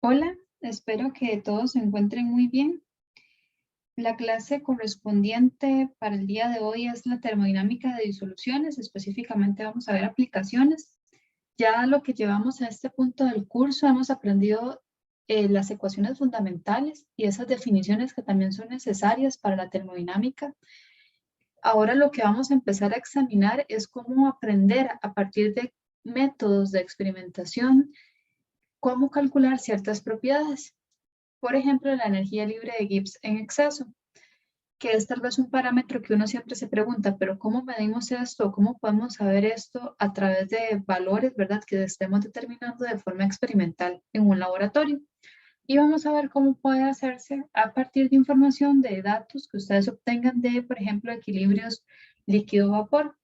Hola, espero que todos se encuentren muy bien. La clase correspondiente para el día de hoy es la termodinámica de disoluciones. Específicamente vamos a ver aplicaciones. Ya lo que llevamos a este punto del curso hemos aprendido las ecuaciones fundamentales y esas definiciones que también son necesarias para la termodinámica. Ahora lo que vamos a empezar a examinar es cómo aprender a partir de métodos de experimentación, cómo calcular ciertas propiedades. Por ejemplo, la energía libre de Gibbs en exceso, que es tal vez un parámetro que uno siempre se pregunta, pero ¿cómo medimos esto? ¿Cómo podemos saber esto a través de valores, verdad, que estemos determinando de forma experimental en un laboratorio? Y vamos a ver cómo puede hacerse a partir de información de datos que ustedes obtengan de, por ejemplo, equilibrios líquido-vapor.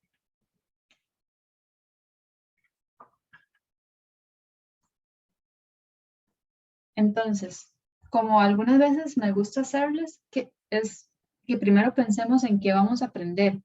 Entonces, como algunas veces me gusta hacerles, que es que primero pensemos en qué vamos a aprender.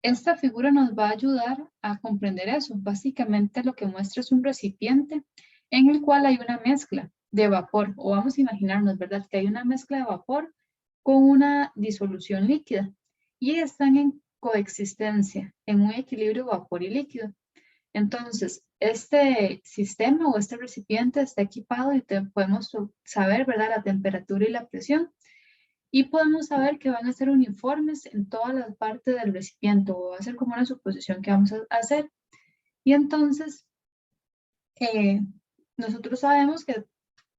Esta figura nos va a ayudar a comprender eso. Básicamente lo que muestra es un recipiente en el cual hay una mezcla de vapor, o vamos a imaginarnos, ¿verdad? Que hay una mezcla de vapor con una disolución líquida y están en coexistencia, en un equilibrio vapor y líquido. Entonces, este sistema o este recipiente está equipado y podemos saber, ¿verdad? La temperatura y la presión. Y podemos saber que van a ser uniformes en todas las partes del recipiente, o va a ser como una suposición que vamos a hacer. Y entonces, eh, nosotros sabemos que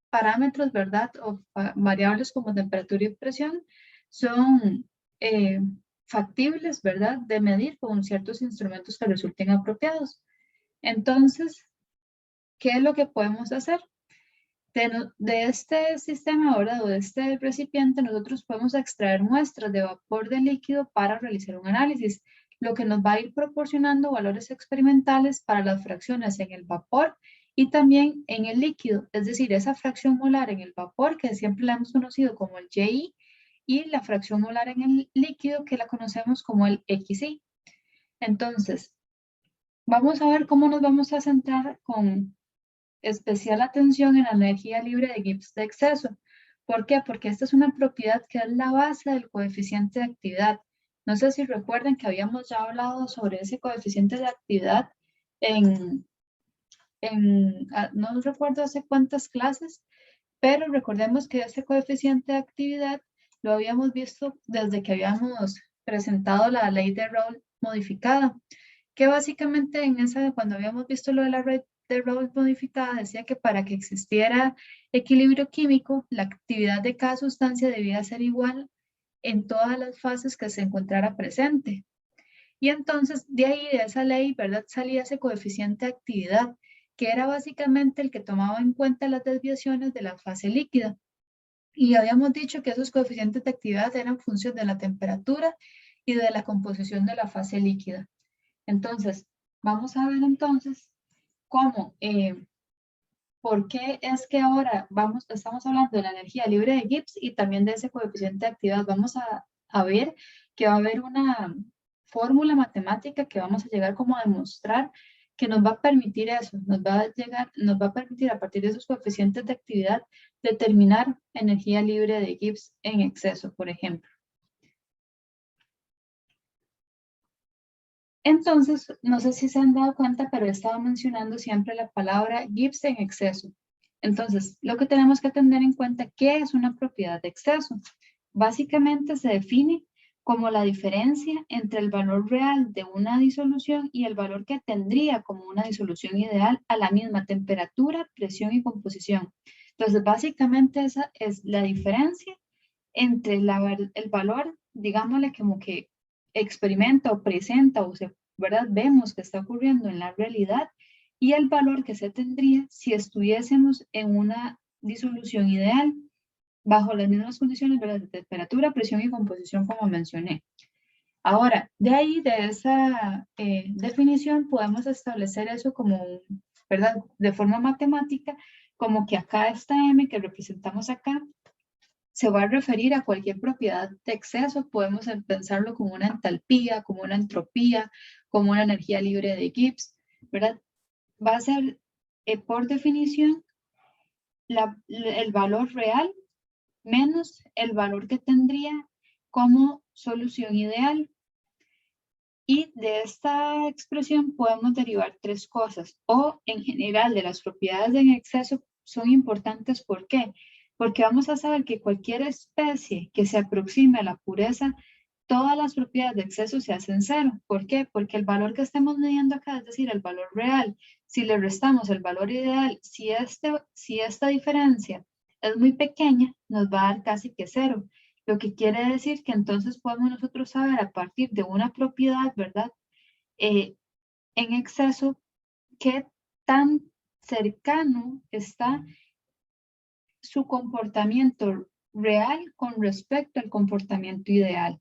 parámetros, ¿verdad? O variables como temperatura y presión son eh, factibles, ¿verdad? De medir con ciertos instrumentos que resulten apropiados. Entonces, ¿qué es lo que podemos hacer? De este sistema, ¿verdad? O de este recipiente, nosotros podemos extraer muestras de vapor de líquido para realizar un análisis, lo que nos va a ir proporcionando valores experimentales para las fracciones en el vapor y también en el líquido, es decir, esa fracción molar en el vapor que siempre la hemos conocido como el YI y la fracción molar en el líquido que la conocemos como el XI. Entonces, vamos a ver cómo nos vamos a centrar con especial atención en la energía libre de Gibbs de exceso. ¿Por qué? Porque esta es una propiedad que es la base del coeficiente de actividad. No sé si recuerdan que habíamos ya hablado sobre ese coeficiente de actividad en, no recuerdo hace cuántas clases, pero recordemos que ese coeficiente de actividad lo habíamos visto desde que habíamos presentado la ley de Raoult modificada, que básicamente en esa, cuando habíamos visto lo de la red de Raoult modificada, decía que para que existiera equilibrio químico, la actividad de cada sustancia debía ser igual en todas las fases que se encontrara presente. Y entonces, de ahí, de esa ley, ¿verdad? Salía ese coeficiente de actividad, que era básicamente el que tomaba en cuenta las desviaciones de la fase líquida. Y habíamos dicho que esos coeficientes de actividad eran función de la temperatura y de la composición de la fase líquida. Entonces, vamos a ver entonces cómo, por qué es que ahora estamos hablando de la energía libre de Gibbs y también de ese coeficiente de actividad. Vamos a ver que va a haber una fórmula matemática que vamos a llegar como a demostrar que nos va a permitir eso, nos va a permitir a partir de esos coeficientes de actividad determinar energía libre de Gibbs en exceso, por ejemplo. Entonces, no sé si se han dado cuenta, pero he estado mencionando siempre la palabra Gibbs en exceso. Entonces, lo que tenemos que tener en cuenta, ¿qué es una propiedad de exceso? Básicamente se define como la diferencia entre el valor real de una disolución y el valor que tendría como una disolución ideal a la misma temperatura, presión y composición. Entonces, básicamente esa es la diferencia entre el valor, digámosle como que experimenta o presenta o se, ¿verdad? Vemos que está ocurriendo en la realidad y el valor que se tendría si estuviésemos en una disolución ideal bajo las mismas condiciones, ¿verdad? De temperatura, presión y composición como mencioné. Ahora, de ahí, de esa definición, podemos establecer eso como, ¿verdad? De forma matemática, como que acá esta M que representamos acá se va a referir a cualquier propiedad de exceso. Podemos pensarlo como una entalpía, como una entropía, como una energía libre de Gibbs, ¿verdad? Va a ser, por definición, el valor real menos el valor que tendría como solución ideal. Y de esta expresión podemos derivar tres cosas, o en general de las propiedades en exceso son importantes. ¿Por qué? Porque vamos a saber que cualquier especie que se aproxime a la pureza, todas las propiedades de exceso se hacen cero. ¿Por qué? Porque el valor que estamos midiendo acá, es decir, el valor real, si le restamos el valor ideal, si esta diferencia es muy pequeña, nos va a dar casi que cero. Lo que quiere decir que entonces podemos nosotros saber a partir de una propiedad, ¿verdad? En exceso, qué tan cercano está su comportamiento real con respecto al comportamiento ideal.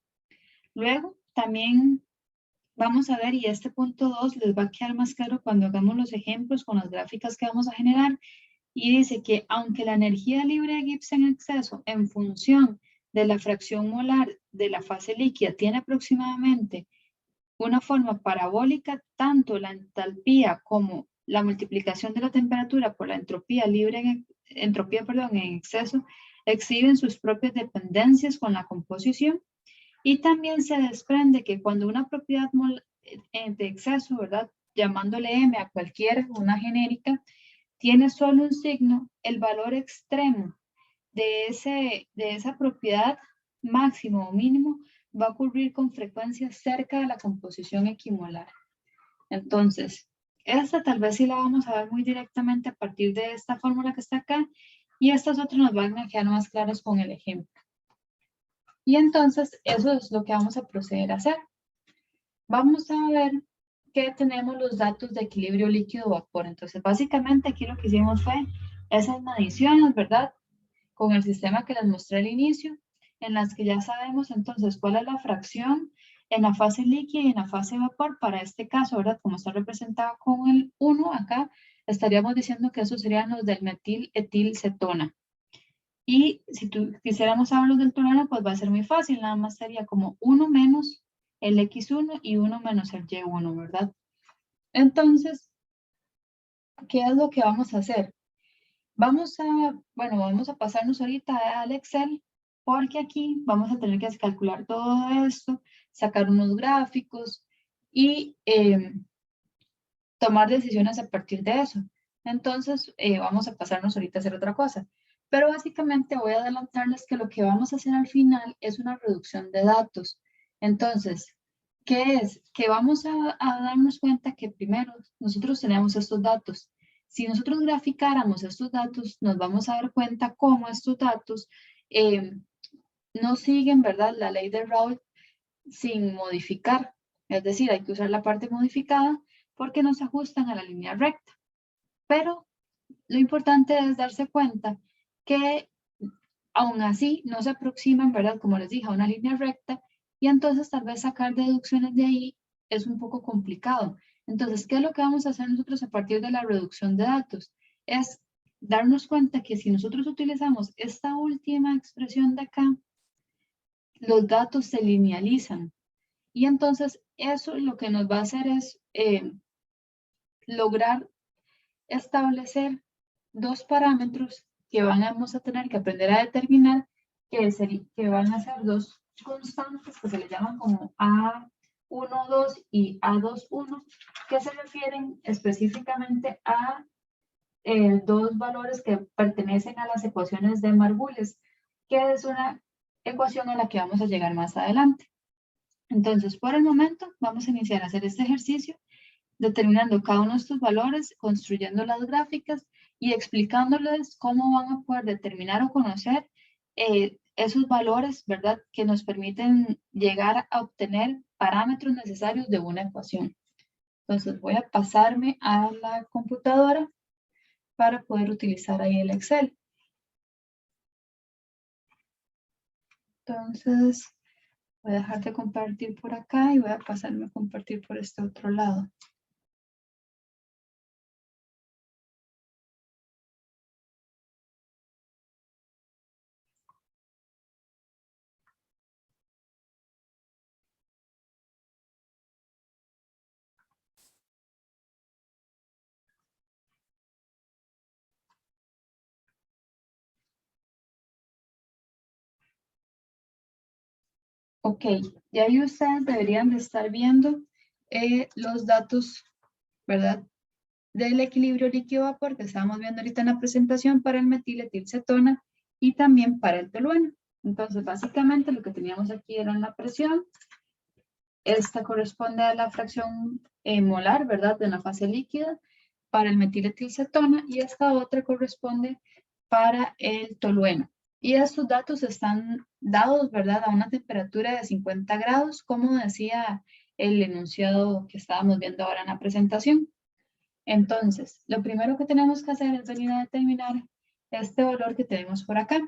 Luego, también vamos a ver, y este punto 2 les va a quedar más claro cuando hagamos los ejemplos con las gráficas que vamos a generar, y dice que aunque la energía libre de Gibbs en exceso en función de la fracción molar de la fase líquida tiene aproximadamente una forma parabólica, tanto la entalpía como la multiplicación de la temperatura por la entropía en exceso exhiben sus propias dependencias con la composición, y también se desprende que cuando una propiedad de exceso, ¿verdad? Llamándole M a cualquier, una genérica, tiene solo un signo, el valor extremo de esa propiedad máximo o mínimo va a ocurrir con frecuencia cerca de la composición equimolar. Entonces, esta tal vez sí la vamos a ver muy directamente a partir de esta fórmula que está acá, y estas otras nos van a quedar más claras con el ejemplo. Y entonces, eso es lo que vamos a proceder a hacer. Vamos a ver que tenemos los datos de equilibrio líquido-vapor. Entonces, básicamente aquí lo que hicimos fue esas mediciones, ¿verdad? Con el sistema que les mostré al inicio, en las que ya sabemos entonces cuál es la fracción en la fase líquida y en la fase vapor. Para este caso, ¿verdad? Como está representado con el 1 acá, estaríamos diciendo que esos serían los del metil-etilcetona. Y si quisiéramos saber los del tolueno, pues va a ser muy fácil, nada más sería como 1 menos el X1 y 1 menos el Y1, ¿verdad? Entonces, ¿qué es lo que vamos a hacer? Vamos a pasarnos ahorita al Excel, porque aquí vamos a tener que calcular todo esto, sacar unos gráficos y tomar decisiones a partir de eso. Entonces, vamos a pasarnos ahorita a hacer otra cosa. Pero básicamente voy a adelantarles que lo que vamos a hacer al final es una reducción de datos. Entonces, ¿qué es? Que vamos a darnos cuenta que primero nosotros tenemos estos datos. Si nosotros graficáramos estos datos, nos vamos a dar cuenta cómo estos datos no siguen, ¿verdad? La ley de Raoult sin modificar. Es decir, hay que usar la parte modificada porque no se ajustan a la línea recta. Pero lo importante es darse cuenta que aún así no se aproximan, ¿verdad? Como les dije, a una línea recta, y entonces tal vez sacar deducciones de ahí es un poco complicado. Entonces, ¿qué es lo que vamos a hacer nosotros a partir de la reducción de datos? Es darnos cuenta que si nosotros utilizamos esta última expresión de acá, los datos se linealizan. Y entonces eso lo que nos va a hacer es lograr establecer dos parámetros que vamos a tener que aprender a determinar, que van a ser dos constantes que se le llaman como A12 y A21, que se refieren específicamente a dos valores que pertenecen a las ecuaciones de Margules, que es una ecuación a la que vamos a llegar más adelante. Entonces, por el momento, vamos a iniciar a hacer este ejercicio determinando cada uno de estos valores, construyendo las gráficas y explicándoles cómo van a poder determinar o conocer esos valores, ¿verdad? Que nos permiten llegar a obtener parámetros necesarios de una ecuación. Entonces voy a pasarme a la computadora para poder utilizar ahí el Excel. Entonces voy a dejar de compartir por acá y voy a pasarme a compartir por este otro lado. Ok, y ahí ustedes deberían de estar viendo los datos, ¿verdad? Del equilibrio líquido-vapor que estábamos viendo ahorita en la presentación para el metiletilcetona y también para el tolueno. Entonces, básicamente lo que teníamos aquí era la presión. Esta corresponde a la fracción molar, ¿verdad? De una fase líquida para el metiletilcetona y esta otra corresponde para el tolueno. Y estos datos están dados, ¿verdad? A una temperatura de 50 grados, como decía el enunciado que estábamos viendo ahora en la presentación. Entonces, lo primero que tenemos que hacer es venir a determinar este valor que tenemos por acá,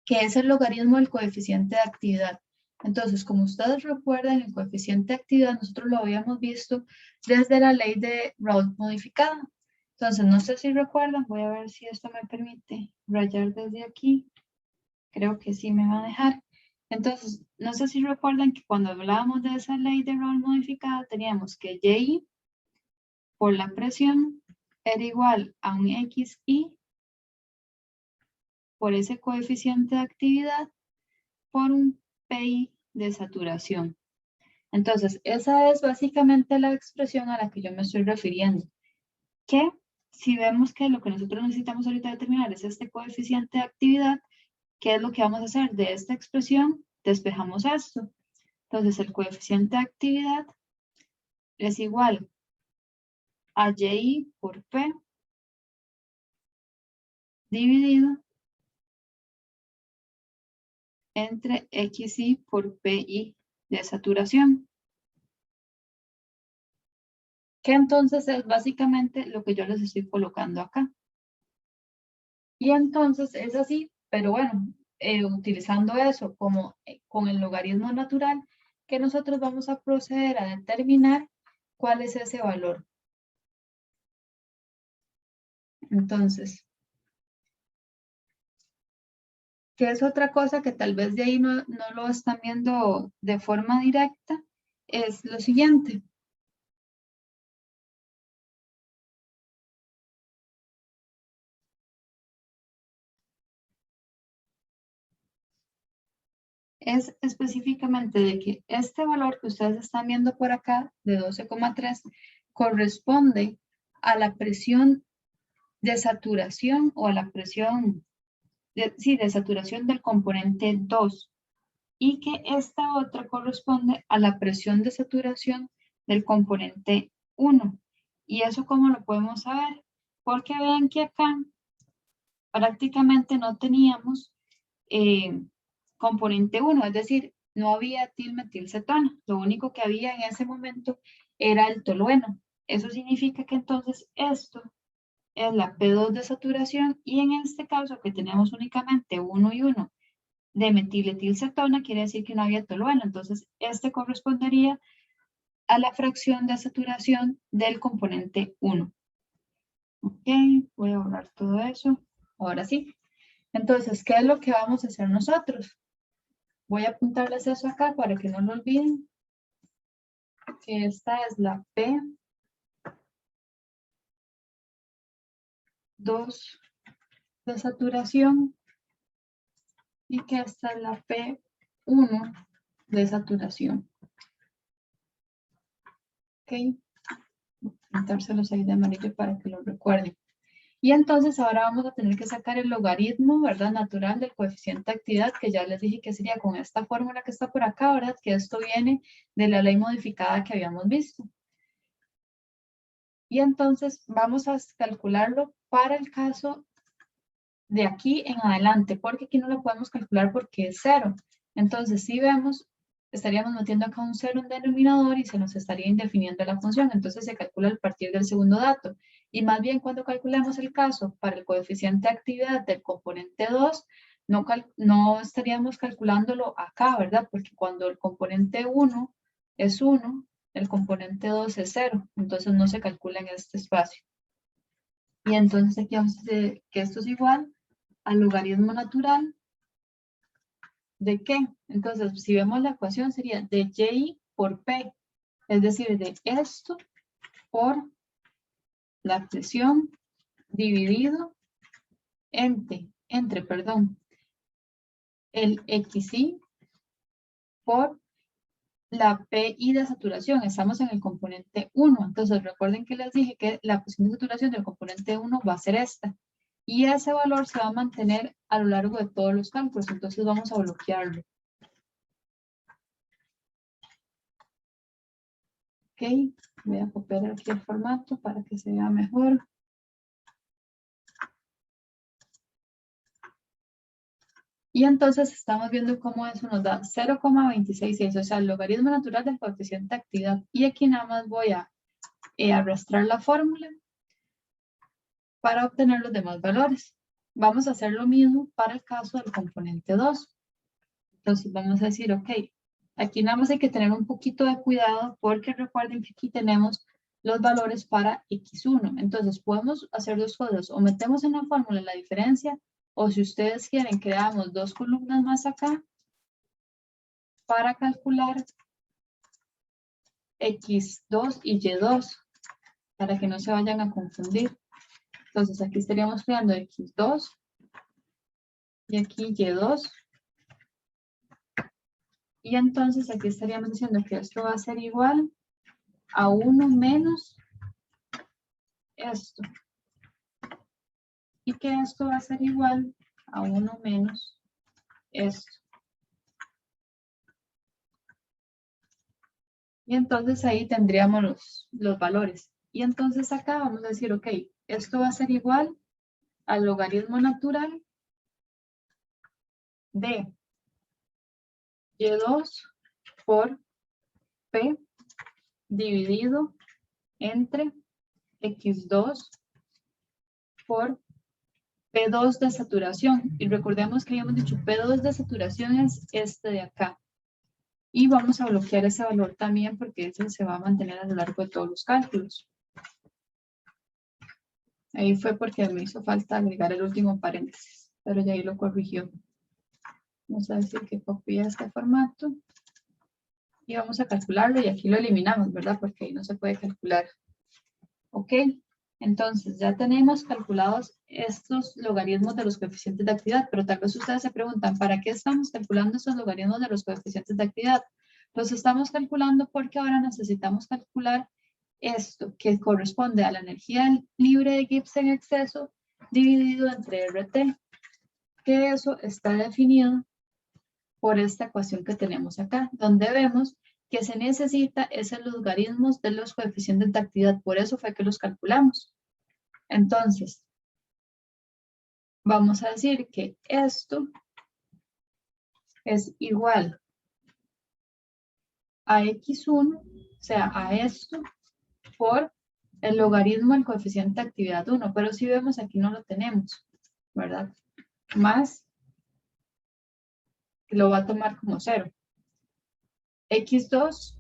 que es el logaritmo del coeficiente de actividad. Entonces, como ustedes recuerdan, el coeficiente de actividad nosotros lo habíamos visto desde la ley de Raoult modificada. Entonces, no sé si recuerdan, voy a ver si esto me permite rayar desde aquí. Creo que sí me va a dejar. Entonces, no sé si recuerdan que cuando hablábamos de esa ley de Raoult modificada, teníamos que Y por la presión era igual a un XI por ese coeficiente de actividad por un PI de saturación. Entonces, esa es básicamente la expresión a la que yo me estoy refiriendo. Que si vemos que lo que nosotros necesitamos ahorita determinar es este coeficiente de actividad, ¿qué es lo que vamos a hacer? De esta expresión despejamos esto. Entonces, el coeficiente de actividad es igual a Y por P dividido entre XI por PI de saturación. Que entonces es básicamente lo que yo les estoy colocando acá. Y entonces es así, pero bueno, utilizando eso como con el logaritmo natural, que nosotros vamos a proceder a determinar cuál es ese valor. Entonces, ¿qué es otra cosa que tal vez de ahí no lo están viendo de forma directa? Es lo siguiente. Es específicamente de que este valor que ustedes están viendo por acá, de 12,3, corresponde a la presión de saturación o a la presión, de saturación del componente 2 y que esta otra corresponde a la presión de saturación del componente 1. ¿Y eso cómo lo podemos saber? Porque vean que acá prácticamente no teníamos componente 1, es decir, no había etilmetilcetona, lo único que había en ese momento era el tolueno. Eso significa que entonces esto es la P2 de saturación y en este caso que tenemos únicamente 1 y 1 de metiletilcetona, quiere decir que no había tolueno, entonces este correspondería a la fracción de saturación del componente 1. Ok, voy a borrar todo eso. Ahora sí. Entonces, ¿qué es lo que vamos a hacer nosotros? Voy a apuntarles eso acá para que no lo olviden. Que esta es la P2 de saturación y que esta es la P1 de saturación. Ok, pintárselos ahí de amarillo para que lo recuerden. Y entonces ahora vamos a tener que sacar el logaritmo, ¿verdad? Natural del coeficiente de actividad, que ya les dije que sería con esta fórmula que está por acá, ¿verdad? Que esto viene de la ley modificada que habíamos visto. Y entonces vamos a calcularlo para el caso de aquí en adelante, porque aquí no lo podemos calcular porque es 0. Entonces, si vemos, estaríamos metiendo acá un 0 en denominador y se nos estaría indefiniendo la función. Entonces, se calcula a partir del segundo dato. Y más bien, cuando calculemos el caso para el coeficiente de actividad del componente 2, no estaríamos calculándolo acá, ¿verdad? Porque cuando el componente 1 es 1, el componente 2 es 0. Entonces, no se calcula en este espacio. Y entonces aquí vamos a decir que esto es igual al logaritmo natural de qué. Entonces, si vemos la ecuación sería de Y por P, es decir, de esto por la presión dividido entre el XI por la PI de saturación. Estamos en el componente 1. Entonces, recuerden que les dije que la posición de saturación del componente 1 va a ser esta. Y ese valor se va a mantener a lo largo de todos los cálculos. Entonces, vamos a bloquearlo. Ok, voy a copiar aquí el formato para que se vea mejor. Y entonces estamos viendo cómo eso nos da 0,266, o sea, el logaritmo natural del coeficiente de actividad. Y aquí nada más voy a arrastrar la fórmula para obtener los demás valores. Vamos a hacer lo mismo para el caso del componente 2. Entonces vamos a decir, ok, aquí nada más hay que tener un poquito de cuidado porque recuerden que aquí tenemos los valores para x1. Entonces podemos hacer dos cosas, o metemos en la fórmula la diferencia, o si ustedes quieren, creamos dos columnas más acá para calcular x2 y y2, para que no se vayan a confundir. Entonces aquí estaríamos creando x2 y aquí y2. Y entonces aquí estaríamos diciendo que esto va a ser igual a 1 menos esto. Y que esto va a ser igual a 1 menos esto. Y entonces ahí tendríamos los valores. Y entonces acá vamos a decir, ok, esto va a ser igual al logaritmo natural de y2 por p dividido entre x2 por P2 de saturación. Y recordemos que habíamos dicho P2 de saturación es este de acá. Y vamos a bloquear ese valor también porque ese se va a mantener a lo largo de todos los cálculos. Ahí fue porque me hizo falta agregar el último paréntesis, pero ya ahí lo corrigió. Vamos a decir que copia este formato y vamos a calcularlo y aquí lo eliminamos, ¿verdad? Porque ahí no se puede calcular. Ok, entonces ya tenemos calculados estos logaritmos de los coeficientes de actividad, pero tal vez ustedes se preguntan, ¿para qué estamos calculando estos logaritmos de los coeficientes de actividad? Los estamos calculando porque ahora necesitamos calcular esto, que corresponde a la energía libre de Gibbs en exceso dividido entre RT, que eso está definido por esta ecuación que tenemos acá, donde vemos que se necesita esos logaritmos de los coeficientes de actividad, por eso fue que los calculamos. Entonces, vamos a decir que esto es igual a x1, o sea, a esto, por el logaritmo del coeficiente de actividad 1, pero si vemos aquí no lo tenemos, ¿verdad? Más, lo va a tomar como 0. x2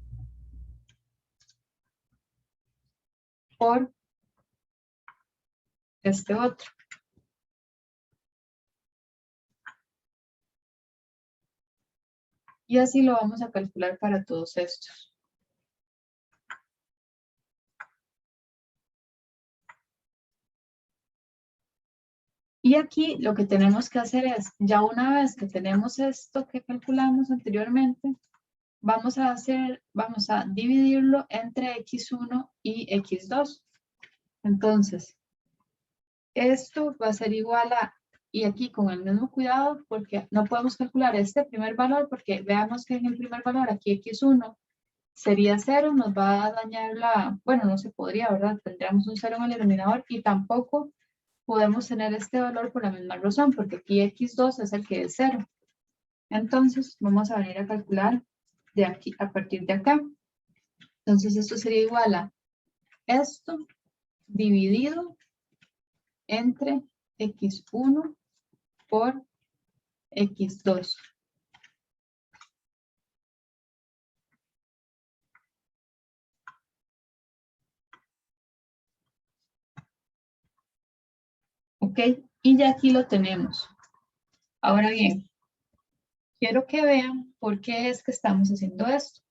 por este otro. Y así lo vamos a calcular para todos estos. Y aquí lo que tenemos que hacer es, ya una vez que tenemos esto que calculamos anteriormente, vamos a dividirlo entre x1 y x2. Entonces, esto va a ser igual a, y aquí con el mismo cuidado, porque no podemos calcular este primer valor, porque veamos que en el primer valor, aquí x1 sería 0, nos va a dañar la, bueno, no se podría, ¿verdad? Tendríamos un 0 en el denominador y tampoco podemos tener este valor por la misma razón, porque aquí x2 es el que es 0. Entonces, vamos a venir a calcular de aquí, a partir de acá. Entonces, esto sería igual a esto dividido entre x1 por x2. ¿Ok? Y ya aquí lo tenemos. Ahora bien, quiero que vean por qué es que estamos haciendo esto.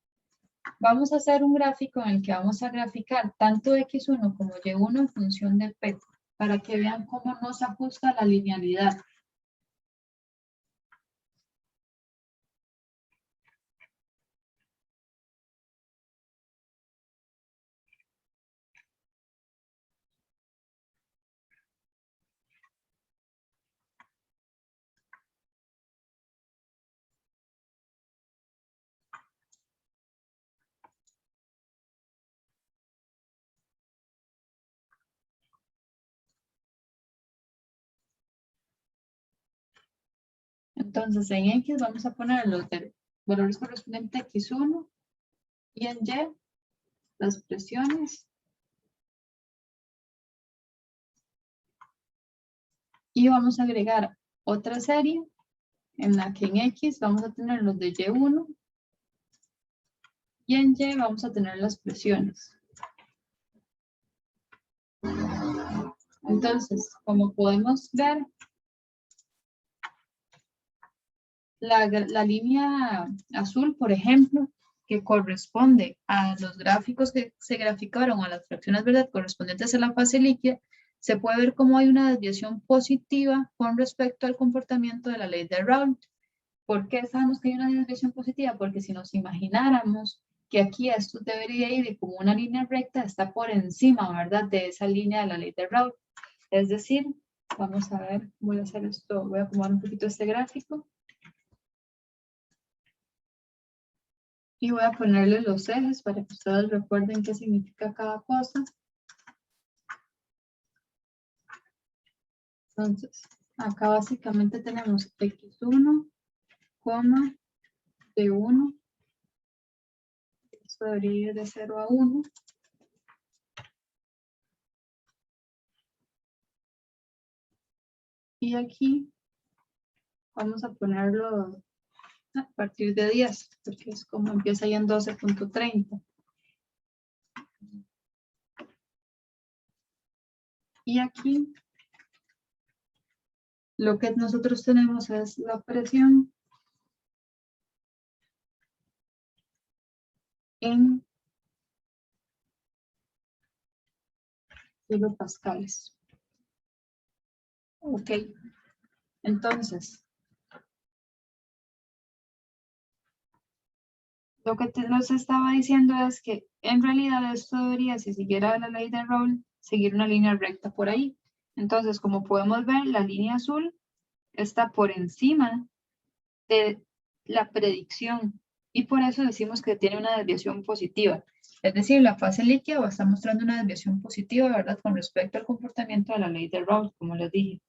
Vamos a hacer un gráfico en el que vamos a graficar tanto x1 como y1 en función de p, para que vean cómo nos ajusta la linealidad. Entonces, en X vamos a poner los valores correspondientes a X1 y en Y las presiones. Y vamos a agregar otra serie en la que en X vamos a tener los de Y1 y en Y vamos a tener las presiones. Entonces, como podemos ver, la línea azul, por ejemplo, que corresponde a los gráficos que se graficaron a las fracciones, ¿verdad?, correspondientes a la fase líquida, se puede ver cómo hay una desviación positiva con respecto al comportamiento de la ley de Raoult. ¿Por qué sabemos que hay una desviación positiva? Porque si nos imagináramos que aquí esto debería ir como una línea recta, está por encima, ¿verdad?, de esa línea de la ley de Raoult. Es decir, vamos a ver, voy a hacer esto, voy a acomodar un poquito este gráfico. Y voy a ponerle los ejes para que ustedes recuerden qué significa cada cosa. Entonces, acá básicamente tenemos X1, D1. Esto debería ir de 0 a 1. Y aquí vamos a ponerlo a partir de 10, porque es como empieza ya en 12.30. Y aquí lo que nosotros tenemos es la presión en kilopascales. Ok, entonces, lo que nos estaba diciendo es que en realidad esto debería, si siguiera la ley de Raoult, seguir una línea recta por ahí. Entonces, como podemos ver, la línea azul está por encima de la predicción y por eso decimos que tiene una desviación positiva. Es decir, la fase líquida está mostrando una desviación positiva, ¿verdad?, con respecto al comportamiento de la ley de Raoult, como les dije.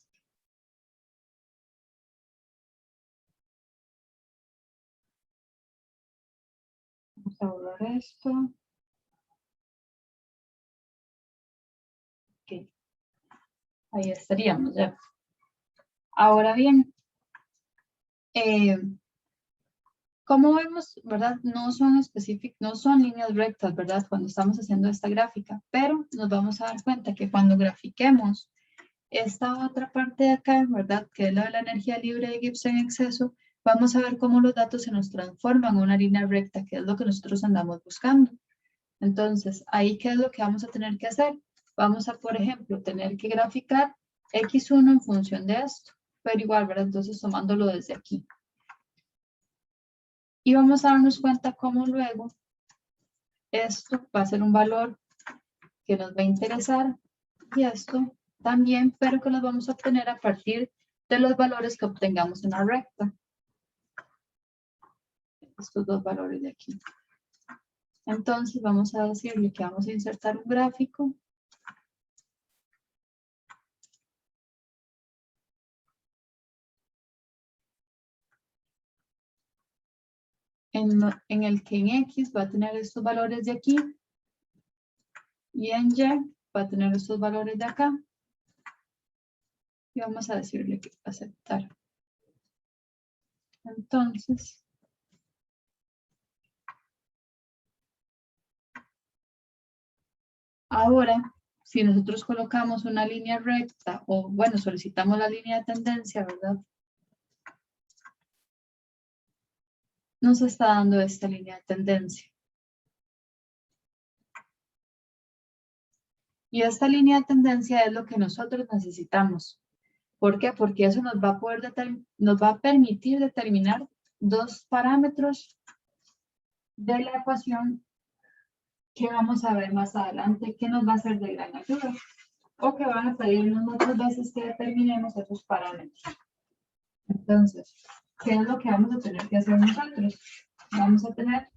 Vamos a borrar esto. Ok. Ahí estaríamos ya. Ahora bien, como vemos, ¿verdad? No son específicos, no son líneas rectas, ¿verdad?, cuando estamos haciendo esta gráfica, pero nos vamos a dar cuenta que cuando grafiquemos esta otra parte de acá, ¿verdad?, que es la de la energía libre de Gibbs en exceso, vamos a ver cómo los datos se nos transforman en una línea recta, que es lo que nosotros andamos buscando. Entonces, ahí, ¿qué es lo que vamos a tener que hacer? Vamos a, por ejemplo, tener que graficar X1 en función de esto, pero igual, ¿verdad? Entonces, tomándolo desde aquí. Y vamos a darnos cuenta cómo luego esto va a ser un valor que nos va a interesar y esto también, pero que los vamos a obtener a partir de los valores que obtengamos en la recta. Estos dos valores de aquí. Entonces vamos a decirle que vamos a insertar un gráfico. En el que en X va a tener estos valores de aquí y en Y va a tener estos valores de acá. Y vamos a decirle que aceptar. Entonces, ahora, si nosotros colocamos una línea recta, o bueno, solicitamos la línea de tendencia, ¿verdad?, nos está dando esta línea de tendencia. Y esta línea de tendencia es lo que nosotros necesitamos. ¿Por qué? Porque eso nos va a permitir determinar dos parámetros de la ecuación que vamos a ver más adelante, que nos va a ser de gran ayuda, o que van a pedirnos muchas veces que determinemos esos parámetros. Entonces, ¿qué es lo que vamos a tener que hacer nosotros? Vamos a tener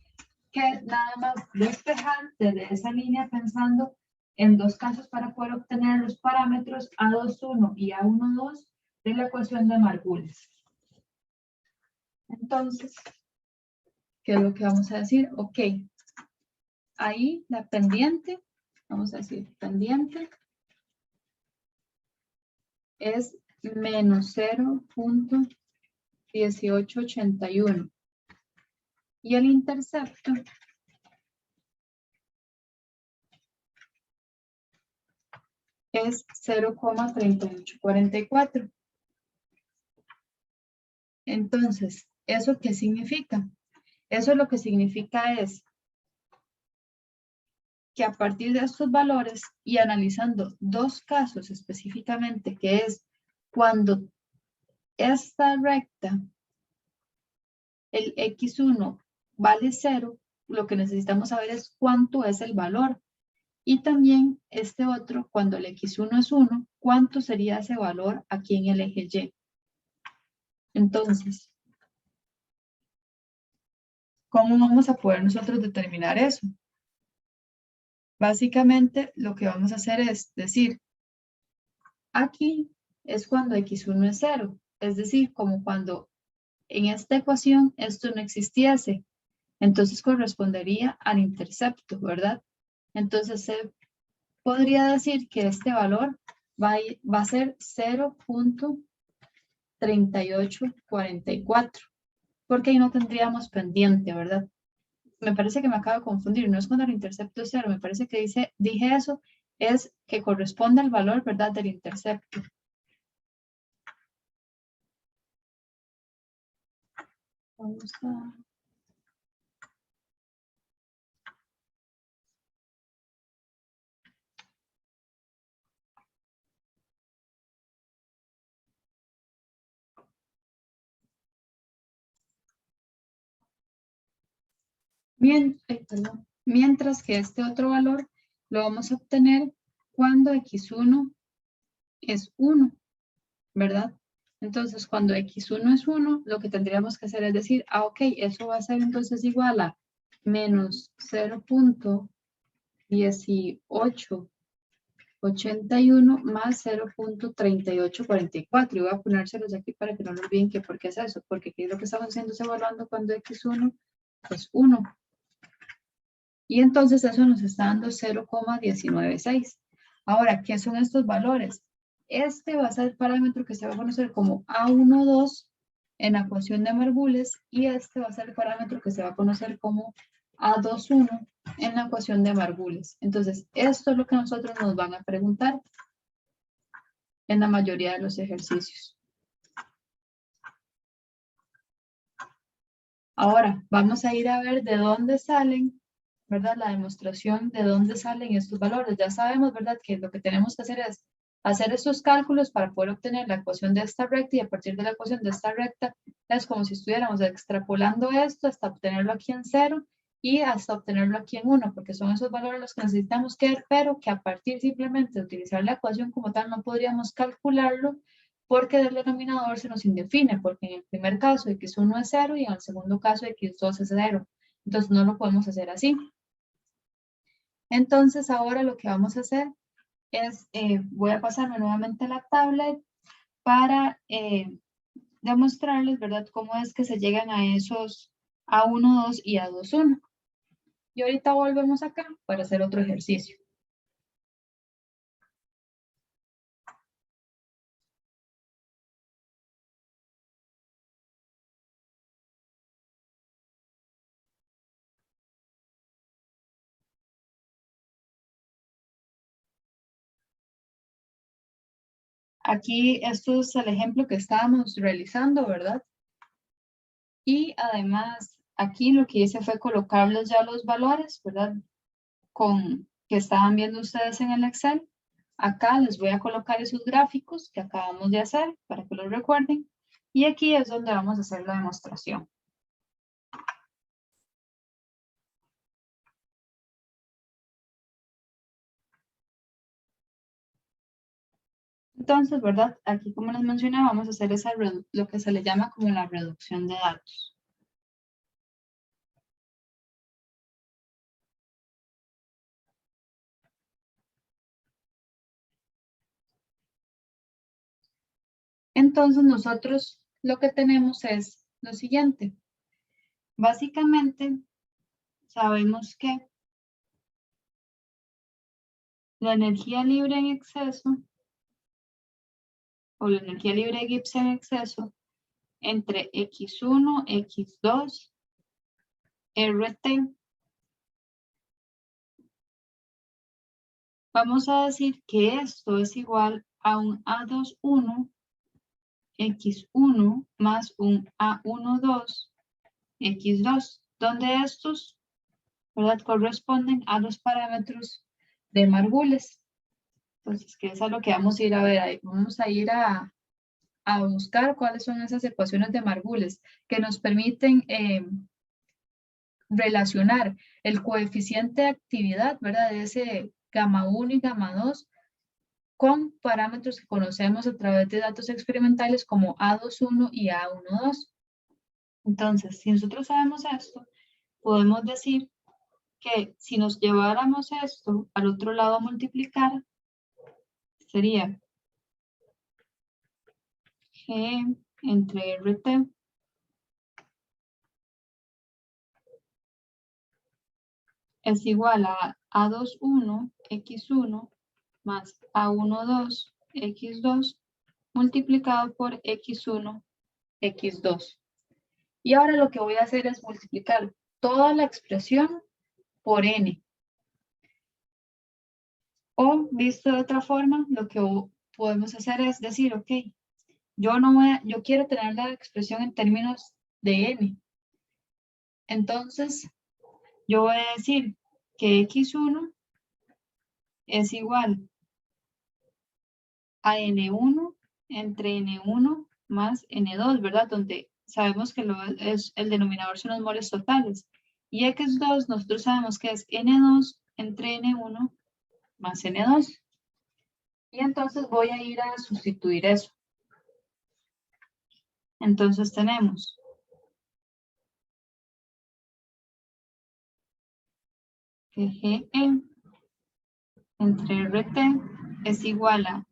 que nada más despejar desde esa línea pensando en dos casos para poder obtener los parámetros A21 y A12 de la ecuación de Margulis. Entonces, ¿qué es lo que vamos a decir? Ok, ahí la pendiente, vamos a decir pendiente, es menos 0.1881. Y el intercepto es 0.3844. Entonces, ¿eso qué significa? Eso lo que significa es que a partir de estos valores y analizando dos casos específicamente, que es cuando esta recta, el x1 vale 0, lo que necesitamos saber es cuánto es el valor. Y también este otro, cuando el x1 es 1, ¿cuánto sería ese valor aquí en el eje Y? Entonces, ¿cómo vamos a poder nosotros determinar eso? Básicamente, lo que vamos a hacer es decir, aquí es cuando x1 es 0, es decir, como cuando en esta ecuación esto no existiese, entonces correspondería al intercepto, ¿verdad? Entonces se podría decir que este valor va a ser 0.3844, porque ahí no tendríamos pendiente, ¿verdad? Me parece que me acabo de confundir, no es cuando el intercepto es 0, me parece que dije eso, es que corresponde al valor, ¿verdad?, del intercepto. Vamos a... Mientras que este otro valor lo vamos a obtener cuando x1 es 1, ¿verdad? Entonces, cuando x1 es 1, lo que tendríamos que hacer es decir, ok, eso va a ser entonces igual a menos 0.1881 más 0.3844. Y voy a ponérselos aquí para que no lo olviden que por qué es eso, porque aquí lo que estamos haciendo es evaluando cuando x1 es 1. Y entonces eso nos está dando 0.196. Ahora, ¿qué son estos valores? Este va a ser el parámetro que se va a conocer como A12 en la ecuación de Margules y este va a ser el parámetro que se va a conocer como A21 en la ecuación de Margules. Entonces, esto es lo que nosotros nos van a preguntar en la mayoría de los ejercicios. Ahora, vamos a ir a ver de dónde salen, ¿verdad? La demostración de dónde salen estos valores. Ya sabemos, ¿verdad?, que lo que tenemos que hacer es hacer estos cálculos para poder obtener la ecuación de esta recta y a partir de la ecuación de esta recta es como si estuviéramos extrapolando esto hasta obtenerlo aquí en 0 y hasta obtenerlo aquí en 1, porque son esos valores los que necesitamos que ver, pero que a partir simplemente de utilizar la ecuación como tal no podríamos calcularlo porque del denominador se nos indefine, porque en el primer caso x1 es 0 y en el segundo caso x2 es 0. Entonces no lo podemos hacer así. Entonces ahora lo que vamos a hacer es, voy a pasarme nuevamente a la tablet para demostrarles, ¿verdad?, cómo es que se llegan a esos A12 y A21. Y ahorita volvemos acá para hacer otro ejercicio. Aquí esto es el ejemplo que estábamos realizando, ¿verdad? Y además, aquí lo que hice fue colocarles ya los valores, ¿verdad?, que estaban viendo ustedes en el Excel. Acá les voy a colocar esos gráficos que acabamos de hacer para que los recuerden. Y aquí es donde vamos a hacer la demostración. Entonces, ¿verdad? Aquí, como les mencioné, vamos a hacer lo que se le llama como la reducción de datos. Entonces, nosotros lo que tenemos es lo siguiente. Básicamente, sabemos que la energía libre en exceso o la energía libre de Gibbs en exceso entre X1, X2, RT. Vamos a decir que esto es igual a un A21 X1 más un A12 X2, donde estos, ¿verdad?, corresponden a los parámetros de Margules. Entonces, que es a lo que vamos a ir a ver ahí. Vamos a ir a buscar cuáles son esas ecuaciones de Margules que nos permiten relacionar el coeficiente de actividad, ¿verdad?, de ese gamma 1 y gamma 2 con parámetros que conocemos a través de datos experimentales como A21 y A12. Entonces, si nosotros sabemos esto, podemos decir que si nos lleváramos esto al otro lado a multiplicar, sería G entre RT es igual a A21 X1 más A12 X2 multiplicado por X1 X2. Y ahora lo que voy a hacer es multiplicar toda la expresión por n. O, visto de otra forma, lo que podemos hacer es decir, ok, yo quiero tener la expresión en términos de n. Entonces, yo voy a decir que x1 es igual a n1 entre n1 más n2, ¿verdad? Donde sabemos que el denominador son los moles totales. Y x2 nosotros sabemos que es n2 entre n1 más n2. Y entonces voy a ir a sustituir eso. Entonces tenemos que GE entre RT es igual a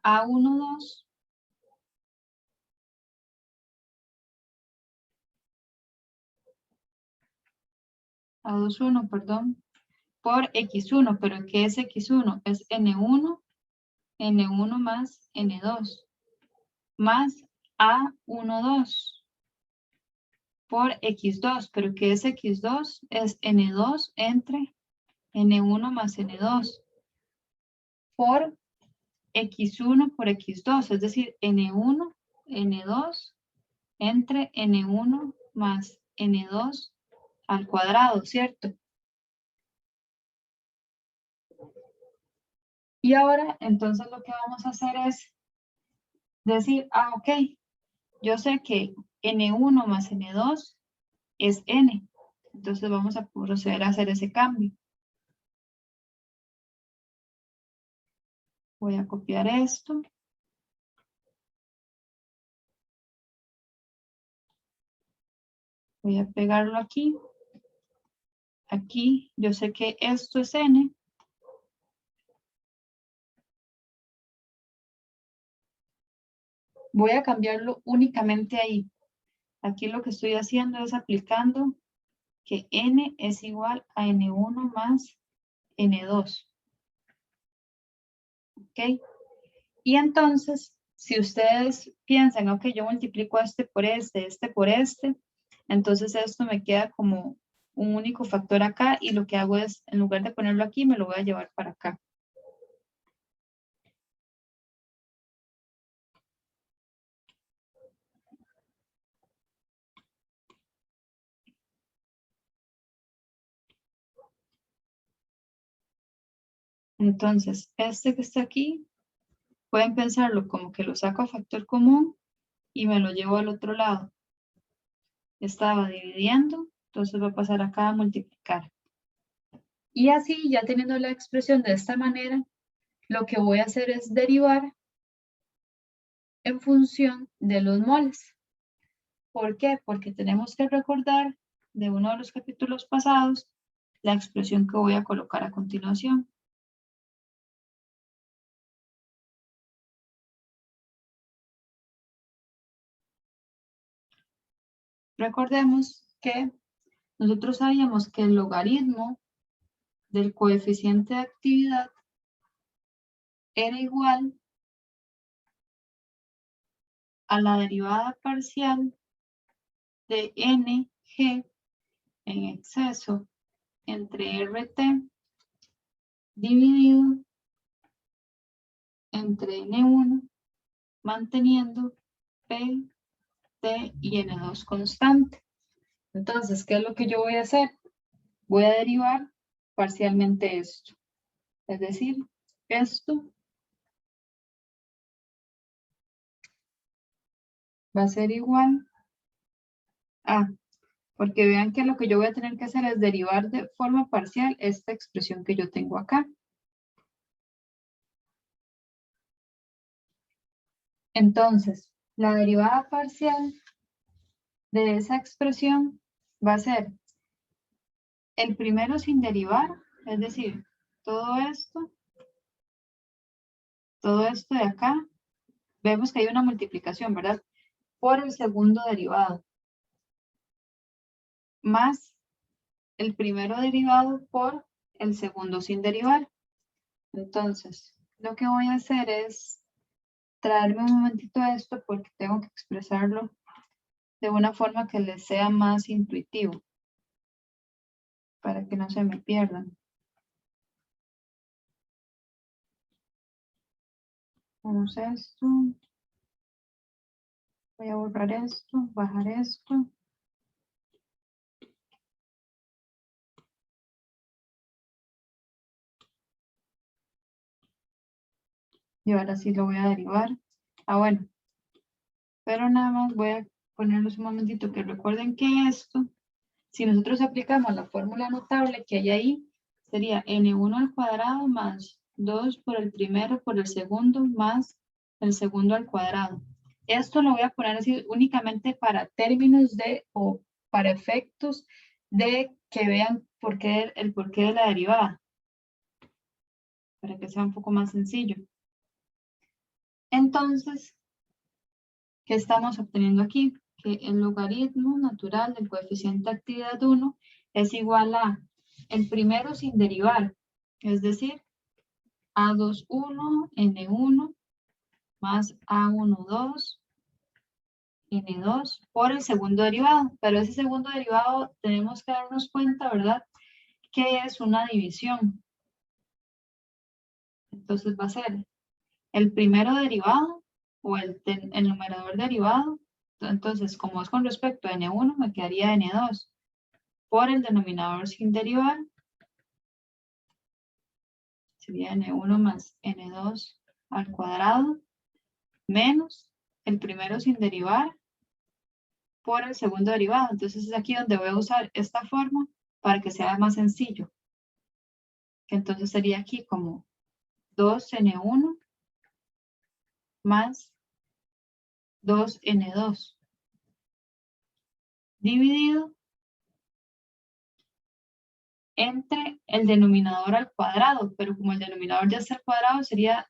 A12 A21, perdón, por X1, pero ¿qué es X1? Es N1, N1 más N2, más A12 por X2, pero ¿qué es X2? Es N2 entre N1 más N2 por X1 por X2, es decir, N1, N2 entre N1 más N2 al cuadrado, ¿cierto? Y ahora, entonces lo que vamos a hacer es decir, ok, yo sé que N1 más N2 es N. Entonces vamos a proceder a hacer ese cambio. Voy a copiar esto. Voy a pegarlo aquí. Aquí yo sé que esto es N. Voy a cambiarlo únicamente ahí. Aquí lo que estoy haciendo es aplicando que N es igual a N1 más N2. ¿Ok? Y entonces, si ustedes piensan, ok, yo multiplico este por este por este, entonces esto me queda como un único factor acá y lo que hago es, en lugar de ponerlo aquí, me lo voy a llevar para acá. Entonces, este que está aquí, pueden pensarlo como que lo saco a factor común y me lo llevo al otro lado. Estaba dividiendo, entonces va a pasar acá a multiplicar. Y así, ya teniendo la expresión de esta manera, lo que voy a hacer es derivar en función de los moles. ¿Por qué? Porque tenemos que recordar de uno de los capítulos pasados la expresión que voy a colocar a continuación. recordemos que nosotros sabíamos que el logaritmo del coeficiente de actividad era igual a la derivada parcial de ng en exceso entre RT dividido entre N1 manteniendo P, T y N2 constante. Entonces, ¿qué es lo que yo voy a hacer? Voy a derivar parcialmente esto. Es decir, esto va a ser igual a, porque vean que lo que yo voy a tener que hacer es derivar de forma parcial esta expresión que yo tengo acá. Entonces, la derivada parcial de esa expresión va a ser el primero sin derivar, es decir, todo esto de acá, vemos que hay una multiplicación, ¿verdad? Por el segundo derivado, más el primero derivado por el segundo sin derivar. Entonces, lo que voy a hacer es traerme un momentito a esto porque tengo que expresarlo de una forma que les sea más intuitivo, para que no se me pierdan. Vamos a esto. Voy a borrar esto, bajar esto. Y ahora sí lo voy a derivar. Ah, bueno. Pero nada más voy a ponerles un momentito que recuerden que esto, si nosotros aplicamos la fórmula notable que hay ahí, sería n1 al cuadrado más 2 por el primero por el segundo más el segundo al cuadrado. Esto lo voy a poner así únicamente para términos de o para efectos de que vean el porqué de la derivada, para que sea un poco más sencillo. Entonces, ¿qué estamos obteniendo aquí? Que el logaritmo natural del coeficiente de actividad 1 es igual a el primero sin derivar, es decir, A21 N1 más A12 N2 por el segundo derivado. Pero ese segundo derivado tenemos que darnos cuenta, ¿verdad? Que es una división. Entonces va a ser el primero derivado o el numerador derivado. Entonces, como es con respecto a N1, me quedaría N2 por el denominador sin derivar. Sería N1 más N2 al cuadrado menos el primero sin derivar por el segundo derivado. Entonces es aquí donde voy a usar esta forma para que sea más sencillo. Que entonces sería aquí como 2N1 más 2N2 dividido entre el denominador al cuadrado, pero como el denominador ya está al cuadrado, sería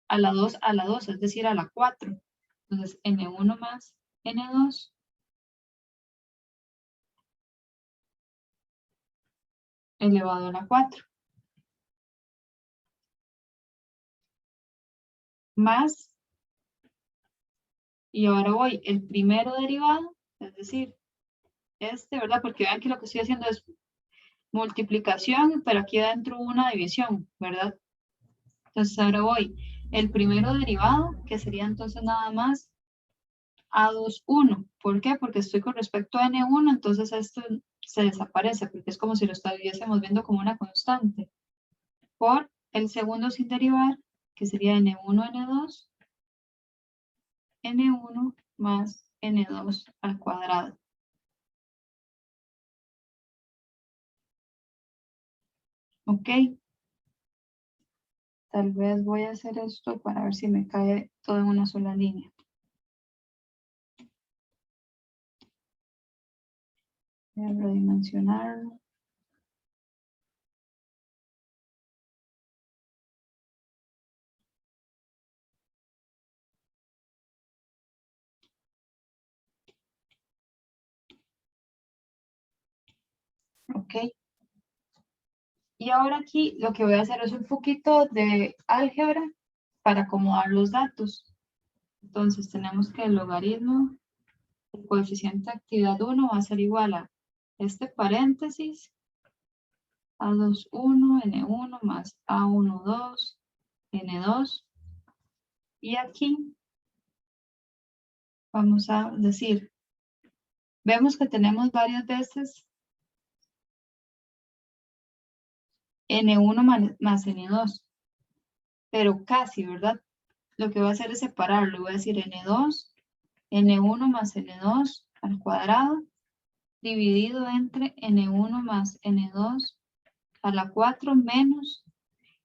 a la 2, es decir, a la 4. Entonces, N1 más N2 elevado a la 4. Más, y ahora voy, el primero derivado, es decir, ¿verdad? Porque vean que lo que estoy haciendo es multiplicación, pero aquí adentro una división, ¿verdad? Entonces ahora voy, el primero derivado, que sería entonces nada más A21. ¿Por qué? Porque estoy con respecto a N1, entonces esto se desaparece, porque es como si lo estuviésemos viendo como una constante. Por el segundo sin derivar, que sería N1, N2, N1 más N2 al cuadrado. ¿Ok? Tal vez voy a hacer esto para ver si me cae todo en una sola línea. Voy a redimensionarlo. ¿Ok? Y ahora aquí lo que voy a hacer es un poquito de álgebra para acomodar los datos. Entonces tenemos que el logaritmo del coeficiente de actividad 1 va a ser igual a este paréntesis A21, N1 más A12, N2. Y aquí vamos a decir, vemos que tenemos varias veces N1 más N2, pero casi, ¿verdad? Lo que voy a hacer es separarlo, voy a decir N2, N1 más N2 al cuadrado, dividido entre N1 más N2 a la 4 menos,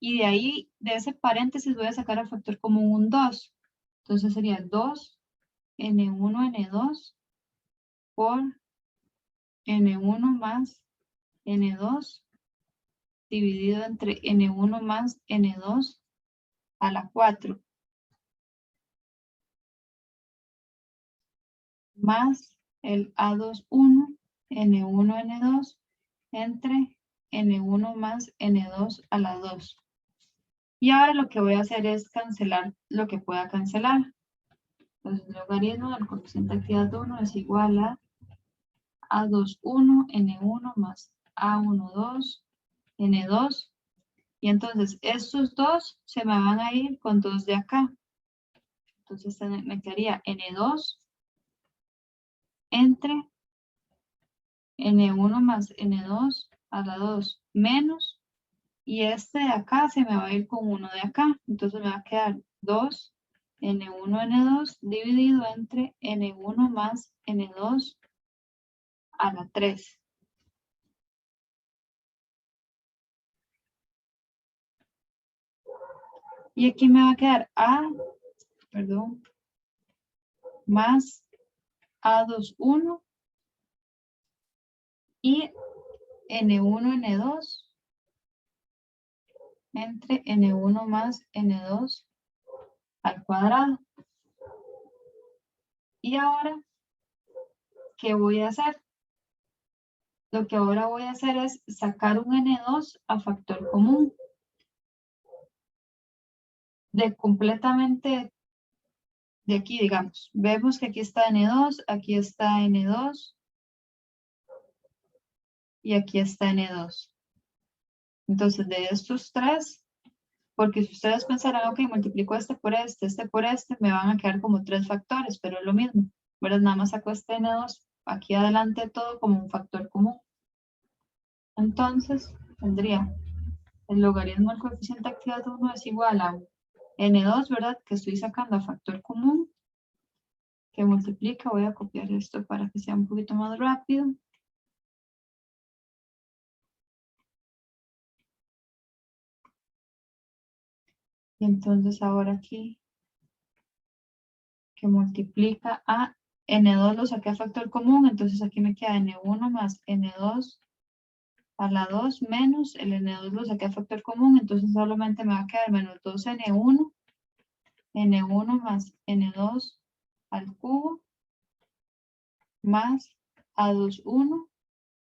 y de ahí, de ese paréntesis voy a sacar el factor común un 2. Entonces sería 2 N1 N2 por N1 más N2 dividido entre N1 más N2 a la 4 más el A21 N1 N2 entre N1 más N2 a la 2. Y ahora lo que voy a hacer es cancelar lo que pueda cancelar. Entonces el logaritmo del coeficiente de actividad 1 es igual a A21 N1 más A12 N2. Y entonces estos dos se me van a ir con 2 de acá. Entonces me quedaría N2 entre N1 más N2 a la 2 menos, y este de acá se me va a ir con 1 de acá. Entonces me va a quedar 2 N1 N2 dividido entre N1 más N2 a la 3. Y aquí me va a quedar más A21 y N1 N2 entre N1 más N2 al cuadrado. Y ahora, ¿qué voy a hacer? Lo que ahora voy a hacer es sacar un N2 a factor común. De completamente de aquí, digamos. Vemos que aquí está N2, aquí está N2 y aquí está N2. Entonces, de estos tres, porque si ustedes pensarán, ok, multiplico este por este, me van a quedar como 3 factores, pero es lo mismo, ¿verdad? Nada más saco este N2 aquí adelante todo como un factor común. Entonces, tendría el logaritmo del coeficiente de actividad 1 es igual a N2, ¿verdad? Que estoy sacando a factor común, que multiplica, voy a copiar esto para que sea un poquito más rápido. Y entonces ahora aquí, que multiplica a N2 lo saqué a factor común, entonces aquí me queda N1 más N2 a la 2 menos el N2 lo saqué a factor común, entonces solamente me va a quedar menos 2N1, N1 más N2 al cubo, más A21,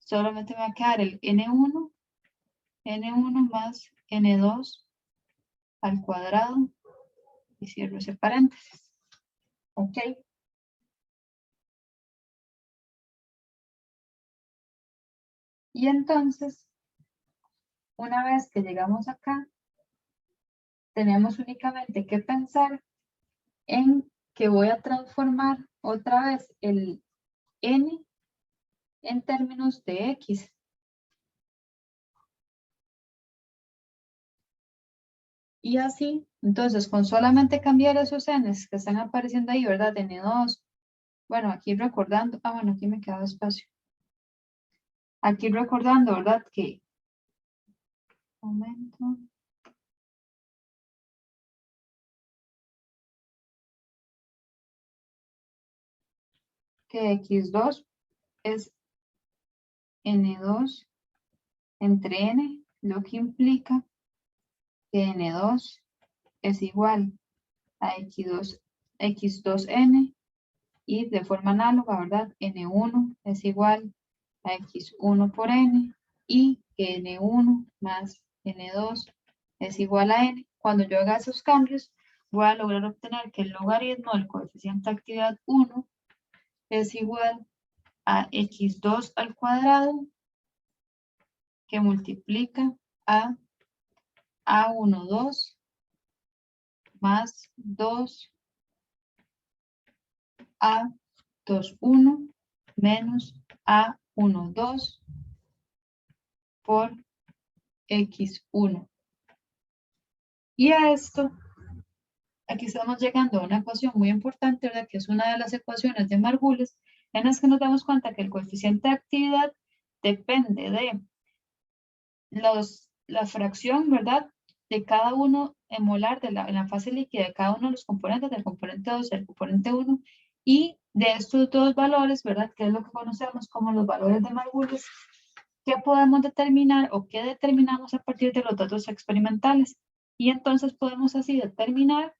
solamente me va a quedar el N1 más N2 al cuadrado, y cierro ese paréntesis. ¿Ok? Y entonces, una vez que llegamos acá, tenemos únicamente que pensar en que voy a transformar otra vez el n en términos de x. Y así, entonces, con solamente cambiar esos n's que están apareciendo ahí, ¿verdad? N2. Bueno, aquí recordando, bueno, aquí me queda espacio. Aquí recordando, ¿verdad? Que, momento. Que x2 es n2 entre n, lo que implica que n2 es igual a x2n, y de forma análoga, ¿verdad? N1 es igual a x1 por n y que n1 más n2 es igual a n. Cuando yo haga esos cambios, voy a lograr obtener que el logaritmo del coeficiente de actividad 1 es igual a x2 al cuadrado que multiplica a A12 más 2 A21 menos A12 por x1. Y a esto, aquí estamos llegando a una ecuación muy importante, ¿verdad? Que es una de las ecuaciones de Margules, en las que nos damos cuenta que el coeficiente de actividad depende de la fracción, ¿verdad? De cada uno en molar en la fase líquida de cada uno de los componentes, del componente 2 y del componente 1, y de estos dos valores, ¿verdad? Que es lo que conocemos como los valores de Margules, que podemos determinar o que determinamos a partir de los datos experimentales. Y entonces podemos así determinar,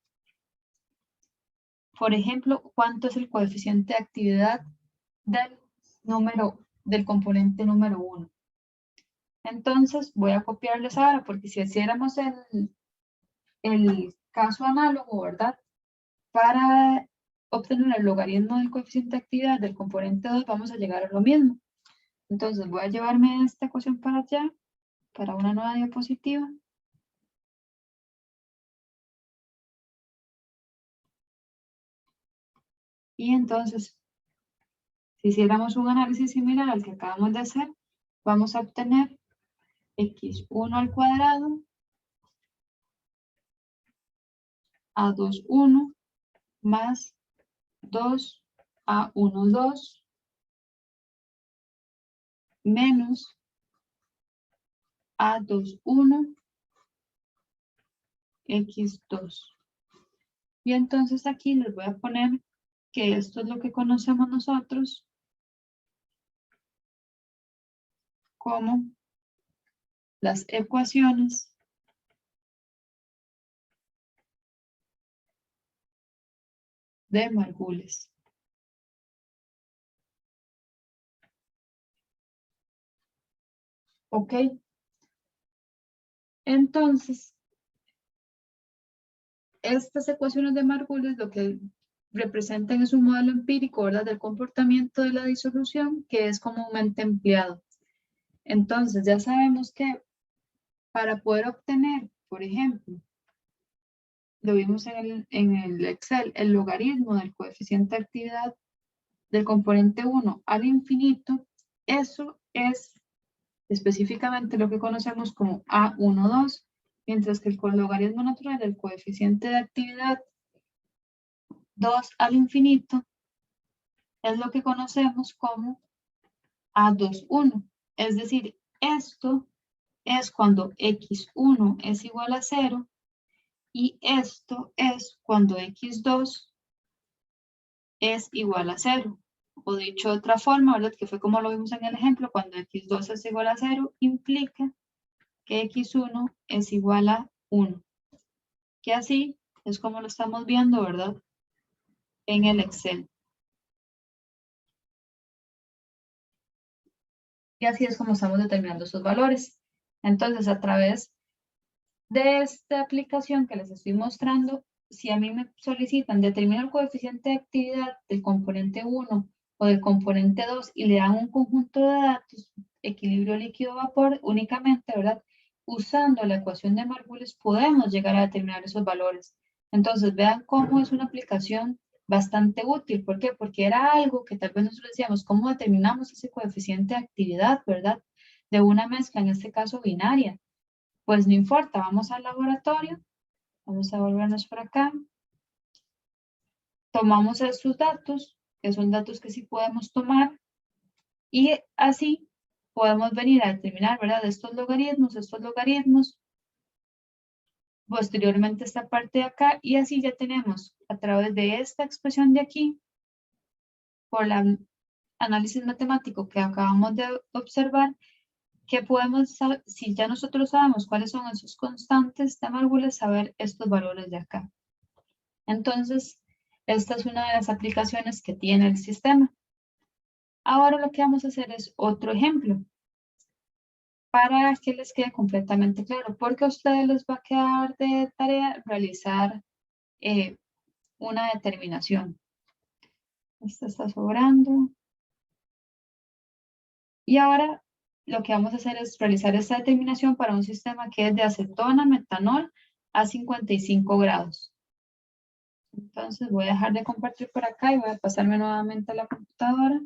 por ejemplo, cuánto es el coeficiente de actividad del componente número 1. Entonces voy a copiarles ahora, porque si hiciéramos el caso análogo, ¿verdad? Para obtener el logaritmo del coeficiente de actividad del componente 2, vamos a llegar a lo mismo. Entonces voy a llevarme esta ecuación para allá, para una nueva diapositiva. Y entonces, si hiciéramos un análisis similar al que acabamos de hacer, vamos a obtener x1 al cuadrado, a21 más 2 a12 menos a21 x2. Y entonces aquí les voy a poner que esto es lo que conocemos nosotros como las ecuaciones de Margules. ¿Ok? Entonces, estas ecuaciones de Margules lo que representan es un modelo empírico, ¿verdad? Del comportamiento de la disolución que es comúnmente empleado. Entonces, ya sabemos que para poder obtener, por ejemplo, lo vimos en el Excel, el logaritmo del coeficiente de actividad del componente 1 al infinito, eso es específicamente lo que conocemos como A12, mientras que el logaritmo natural del coeficiente de actividad 2 al infinito es lo que conocemos como A21. Es decir, esto es cuando x1 es igual a 0 y esto es cuando x2 es igual a 0. O dicho de otra forma, ¿verdad? Que fue como lo vimos en el ejemplo, cuando x2 es igual a 0, implica que x1 es igual a 1. Que así es como lo estamos viendo, ¿verdad? En el Excel. Y así es como estamos determinando esos valores. Entonces, a través de esta aplicación que les estoy mostrando, si a mí me solicitan determinar el coeficiente de actividad del componente 1 o del componente 2 y le dan un conjunto de datos, equilibrio líquido-vapor únicamente, ¿verdad? Usando la ecuación de Margules podemos llegar a determinar esos valores. Entonces vean cómo es una aplicación bastante útil. ¿Por qué? Porque era algo que tal vez nosotros decíamos, ¿cómo determinamos ese coeficiente de actividad, ¿verdad? De una mezcla, en este caso binaria. Pues no importa, vamos al laboratorio, vamos a volvernos por acá, tomamos estos datos, que son datos que sí podemos tomar, y así podemos venir a determinar, ¿verdad? Estos logaritmos, posteriormente esta parte de acá, y así ya tenemos a través de esta expresión de aquí, por el análisis matemático que acabamos de observar, que podemos saber, si ya nosotros sabemos cuáles son esos constantes de Margules, saber estos valores de acá. Entonces, esta es una de las aplicaciones que tiene el sistema. Ahora lo que vamos a hacer es otro ejemplo. para que les quede completamente claro, porque a ustedes les va a quedar de tarea realizar una determinación. Esta está sobrando. Y ahora lo que vamos a hacer es realizar esta determinación para un sistema que es de acetona, metanol a 55 grados. Entonces voy a dejar de compartir por acá y voy a pasarme nuevamente a la computadora.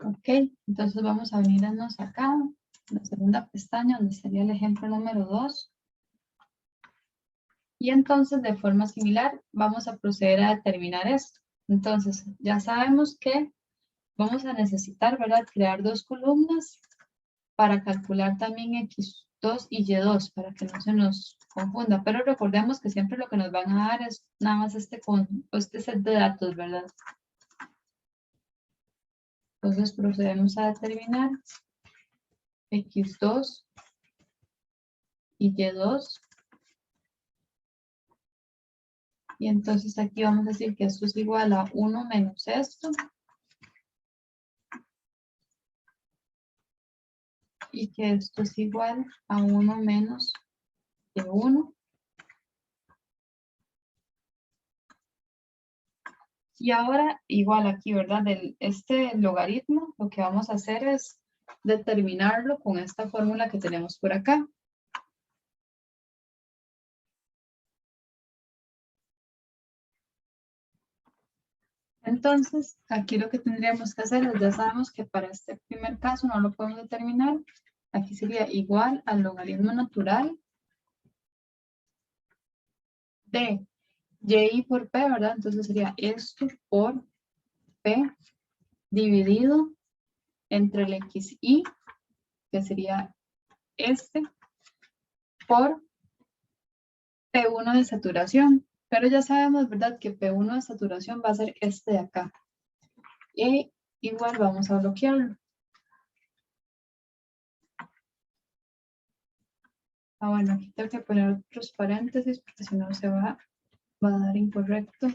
Ok, entonces vamos a venirnos acá, en la segunda pestaña, donde sería el ejemplo número 2. Y entonces, de forma similar, vamos a proceder a determinar esto. Entonces, ya sabemos que vamos a necesitar, ¿verdad?, crear dos columnas para calcular también X2 y Y2, para que no se nos confunda. Pero recordemos que siempre lo que nos van a dar es nada más este set de datos, ¿verdad? Entonces procedemos a determinar X2 y Y2. Y entonces aquí vamos a decir que esto es igual a 1 menos esto. Y que esto es igual a 1 menos Y1. Y ahora, igual aquí, ¿verdad? Este logaritmo, lo que vamos a hacer es determinarlo con esta fórmula que tenemos por acá. Entonces, aquí lo que tendríamos que hacer es, ya sabemos que para este primer caso no lo podemos determinar. Aquí sería igual al logaritmo natural de y por p, ¿verdad? Entonces sería esto por p dividido entre el xy, que sería este, por P1 de saturación. Pero ya sabemos, ¿verdad?, que P1 de saturación va a ser este de acá. Y igual vamos a bloquearlo. Ah, bueno, aquí tengo que poner otros paréntesis porque si no se va a dar incorrecto.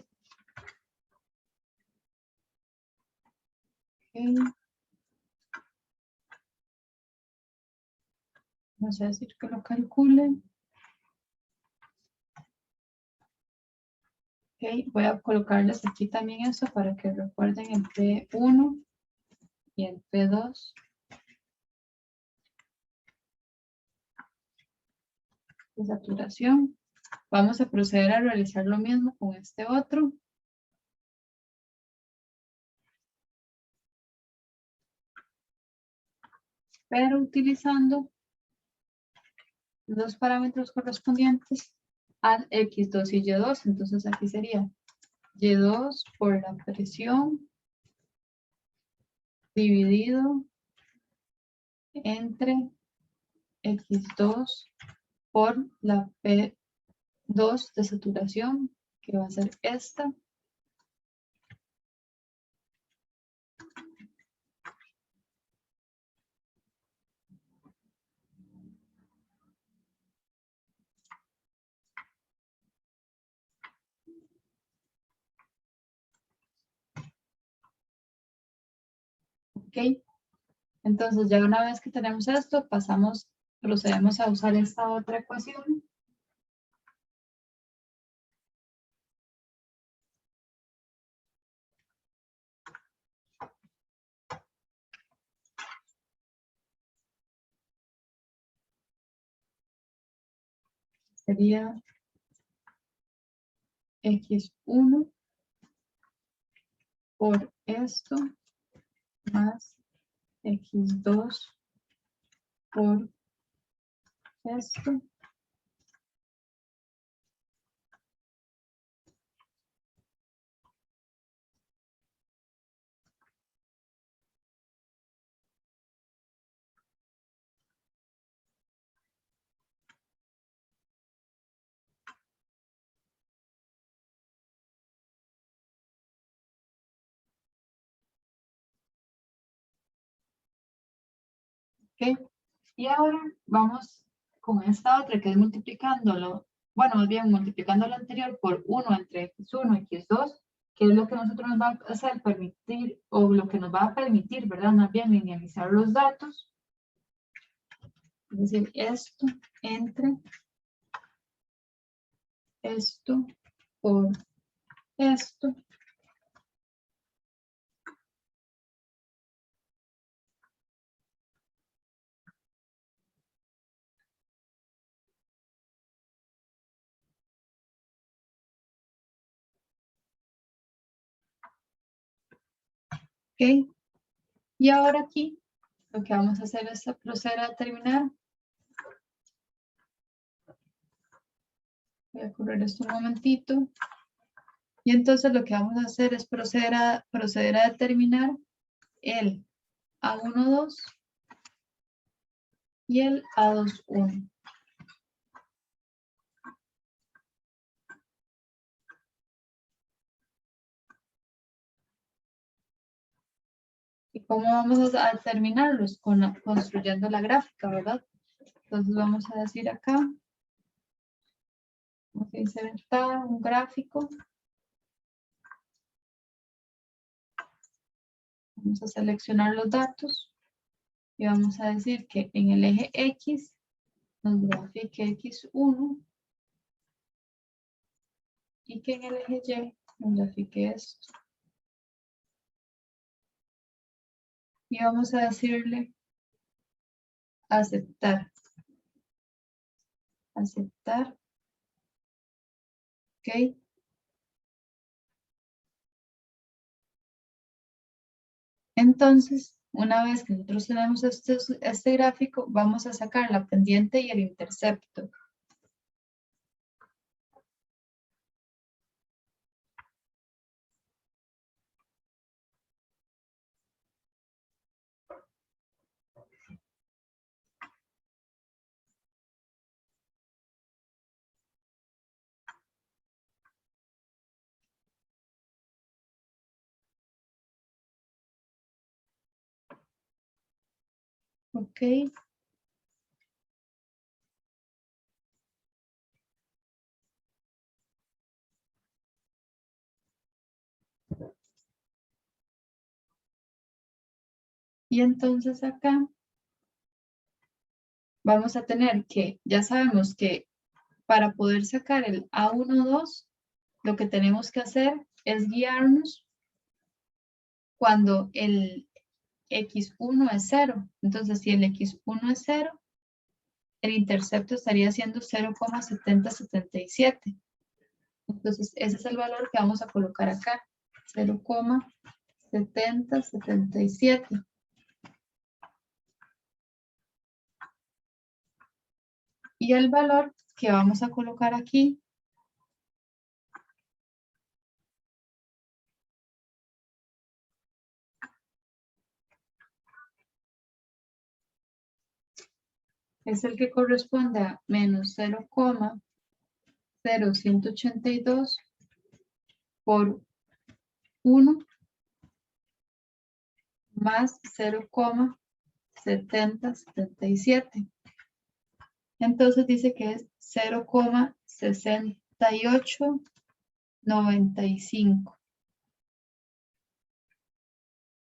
Okay. Vamos a decir que lo calcule. Okay. Voy a colocarles aquí también eso para que recuerden el P1 y el P2. De saturación. Vamos a proceder a realizar lo mismo con este otro. Pero utilizando los parámetros correspondientes al X2 y Y2. Entonces aquí sería Y2 por la presión dividido entre X2 por la P2 de saturación, que va a ser esta. Ok, entonces ya una vez que tenemos esto, procedemos a usar esta otra ecuación. Sería X1 por esto más X2 por esto. ¿Ok? Y ahora vamos con esta otra que es multiplicándolo, bueno, más bien multiplicando lo anterior por 1 entre x1 y x2, que es lo que nosotros nos va a hacer permitir, o lo que nos va a permitir, ¿verdad? Más bien linealizar los datos. Es decir, esto entre esto por esto. ¿Ok? Y ahora aquí lo que vamos a hacer es proceder a terminar. Voy a correr esto un momentito. Y entonces lo que vamos a hacer es proceder a determinar el A12 y el A21. ¿Y cómo vamos a determinarlos? Construyendo la gráfica, ¿verdad? Entonces vamos a decir acá, vamos a insertar un gráfico. Vamos a seleccionar los datos y vamos a decir que en el eje X nos grafique X1 y que en el eje Y nos grafique esto. Y vamos a decirle aceptar. Aceptar. ¿Ok? Entonces, una vez que nosotros tenemos este gráfico, vamos a sacar la pendiente y el intercepto. ¿Ok? Y entonces acá vamos a tener que, ya sabemos que para poder sacar el A12, lo que tenemos que hacer es guiarnos cuando el X1 es 0. Entonces, si el X1 es 0, el intercepto estaría siendo 0,7077. Entonces, ese es el valor que vamos a colocar acá, 0,7077. Y el valor que vamos a colocar aquí es el que corresponde a menos 0,0182 por 1 más 0,7077. Entonces dice que es 0,6895.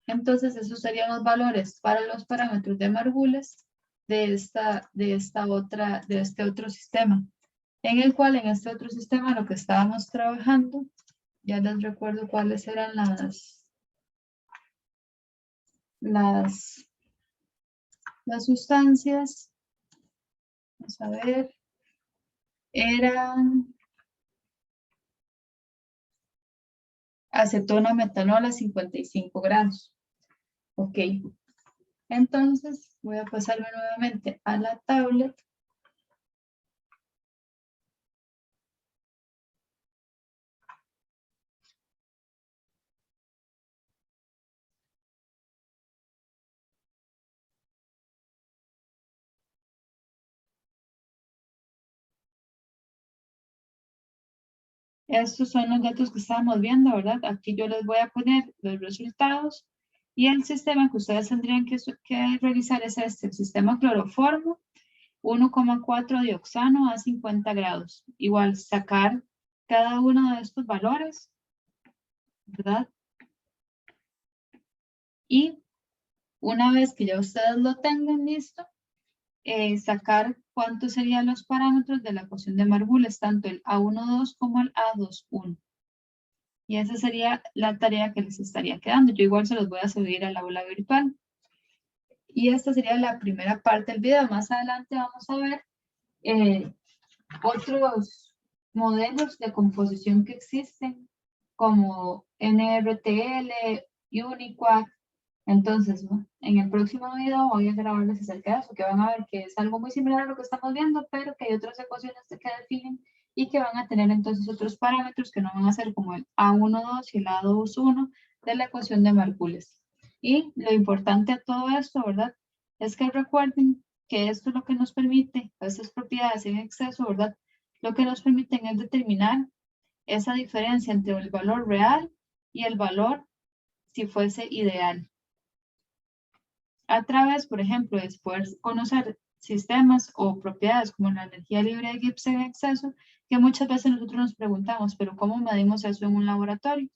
Entonces esos serían los valores para los parámetros de Margules de este otro sistema. En el cual en este otro sistema lo que estábamos trabajando, ya les recuerdo cuáles eran las sustancias. Vamos a ver. Eran acetona metanol a 55 grados. Ok. Entonces voy a pasarme nuevamente a la tablet Estos son los datos que estábamos viendo, ¿verdad? Aquí yo les voy a poner los resultados y el sistema que ustedes tendrían que realizar es este, el sistema cloroformo, 1,4 dioxano a 50 grados. Igual, sacar cada uno de estos valores, ¿verdad? Y una vez que ya ustedes lo tengan listo, sacar cuántos serían los parámetros de la ecuación de Margules, tanto el A12 como el A21. Y esa sería la tarea que les estaría quedando. Yo igual se los voy a subir al aula virtual. Y esta sería la primera parte del video. Más adelante vamos a ver otros modelos de composición que existen, como NRTL, Uniquac. Entonces, ¿no? En el próximo video voy a grabarles acerca de eso, que van a ver que es algo muy similar a lo que estamos viendo, pero que hay otras ecuaciones que definen y que van a tener entonces otros parámetros que no van a ser como el A12 y el A21 de la ecuación de Margules. Y lo importante de todo esto, ¿verdad? Es que recuerden que esto es lo que nos permite, estas propiedades en exceso, ¿verdad? Lo que nos permiten es determinar esa diferencia entre el valor real y el valor si fuese ideal. A través, por ejemplo, de poder conocer sistemas o propiedades como la energía libre de Gibbs en exceso, que muchas veces nosotros nos preguntamos, pero ¿cómo medimos eso en un laboratorio?